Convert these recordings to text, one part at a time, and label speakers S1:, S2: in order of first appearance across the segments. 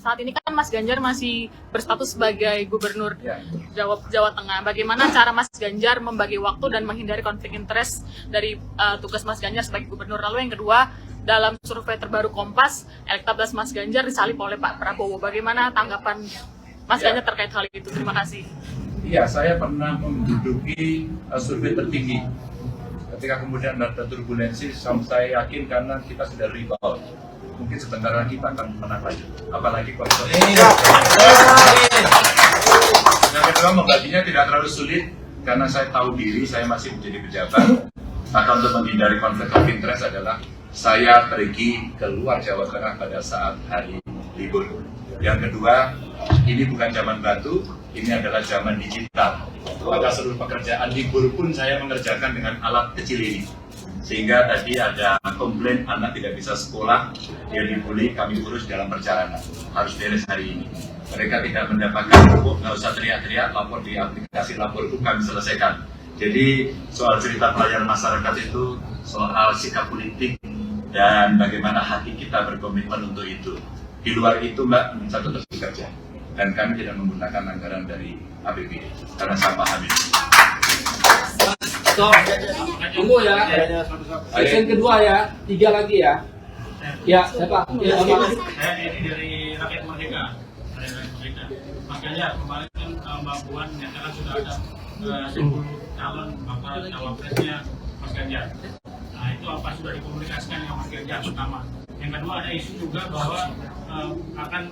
S1: saat ini kan Mas Ganjar masih berstatus sebagai gubernur Jawa Tengah. Bagaimana cara Mas Ganjar membagi waktu dan menghindari konflik interest dari tugas Mas Ganjar sebagai gubernur? Lalu yang kedua, dalam survei terbaru Kompas, elektabilitas Mas Ganjar disalip oleh Pak Prabowo. Bagaimana tanggapan Mas Ganjar terkait hal itu? Terima kasih.
S2: Iya, saya pernah menduduki survei tertinggi. Ketika kemudian ada turbulensi, saya yakin karena kita sudah rebound. Mungkin sebentar lagi kita akan menang lagi. Apalagi konsolidasi. Yang kedua, membaginya tidak terlalu sulit karena saya tahu diri, saya masih menjadi pejabat. Maka untuk menghindari konflik of interest adalah saya pergi keluar Jawa Tengah pada saat hari libur. Yang kedua, ini bukan zaman batu, ini adalah zaman digital. Maka seluruh pekerjaan libur pun saya mengerjakan dengan alat kecil ini. Sehingga tadi ada komplain anak tidak bisa sekolah, dia dibully, kami urus dalam perjalanan. Harus beres hari ini. Mereka tidak mendapatkan pupuk, nggak usah teriak-teriak, lapor di aplikasi laporku kami selesaikan. Jadi soal cerita pelayanan masyarakat itu soal sikap politik dan bagaimana hati kita berkomitmen untuk itu. Di luar itu Mbak, satu terus bekerja. Dan kami tidak menggunakan anggaran dari APBD karena saya paham ini.
S3: Tunggu ya. Season kedua ya, 3 lagi ya. Ya, siapa? Ya,
S4: Saya ini dari Rakyat Merdeka. Mas Ganjar, kemarin kan Mbak Puan menyatakan sudah ada 10 calon bakal cawapresnya Mas Ganjar. Nah itu apa sudah dikomunikasikan dengan Mas Ganjar pertama. Yang kedua ada isu juga bahwa akan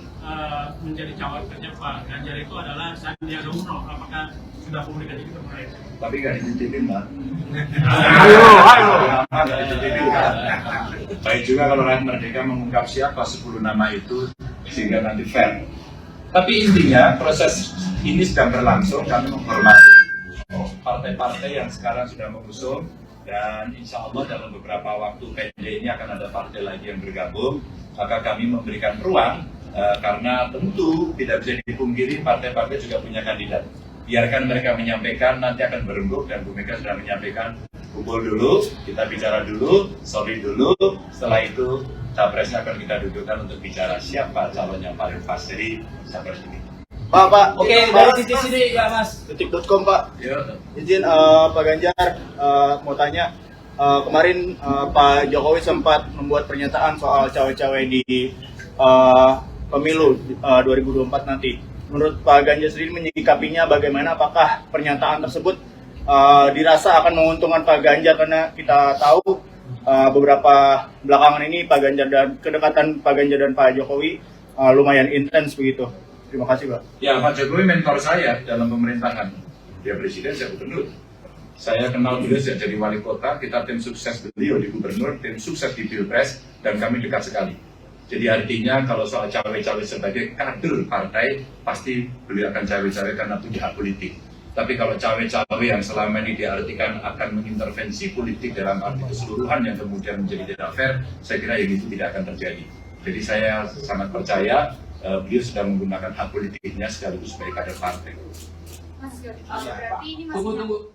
S4: menjadi cawapresnya Pak Ganjar itu adalah Sandiaga Uno. Apakah sudah komunikasi itu kemarin?
S2: Tapi nggak dititipin Mbak.
S3: Ayo.
S2: Nggak dititipin kan. Baik juga kalau Rakyat Merdeka mengungkap siapa 10 nama itu sehingga nanti fair. Tapi intinya proses ini sedang berlangsung, kami menghormati partai-partai yang sekarang sudah mengusung dan insya Allah dalam beberapa waktu pendek ini akan ada partai lagi yang bergabung. Maka kami memberikan ruang karena tentu tidak bisa dipungkiri partai-partai juga punya kandidat. Biarkan mereka menyampaikan, nanti akan berembuk dan Bu Mega sudah menyampaikan kumpul dulu, kita bicara dulu, solid dulu, setelah itu capresnya akan kita dudukkan untuk bicara siapa calon yang paling pas. Jadi capres ini.
S5: Pak.
S3: Oke, dari titik sini ya Mas.
S5: Detik.com Pak.
S2: Ya.
S5: Izin Pak Ganjar mau tanya, kemarin Pak Jokowi sempat membuat pernyataan soal cawe-cawe di pemilu 2024 nanti. Menurut Pak Ganjar sendiri menyikapinya bagaimana? Apakah pernyataan tersebut dirasa akan menguntungkan Pak Ganjar karena kita tahu beberapa belakangan ini Pak Ganjar dan kedekatan Pak Ganjar dan Pak Jokowi lumayan intens begitu. Terima kasih Pak.
S2: Ya, Pak Jokowi mentor saya dalam pemerintahan. Dia presiden, saya gubernur. Saya kenal beliau sejak jadi wali kota, kita tim sukses beliau di gubernur, tim sukses di pilpres, dan kami dekat sekali. Jadi artinya kalau soal cawe-cawe sebagai kader partai, pasti beliau akan cawe-cawe karena punya hak politik. Tapi kalau cawe-cawe yang selama ini diartikan akan mengintervensi politik dalam arti keseluruhan yang kemudian menjadi tidak fair, saya kira yang itu tidak akan terjadi. Jadi saya sangat percaya beliau sudah menggunakan hak politiknya sekaligus sebagai kader partai.
S1: Mas, berarti ini
S3: Tunggu.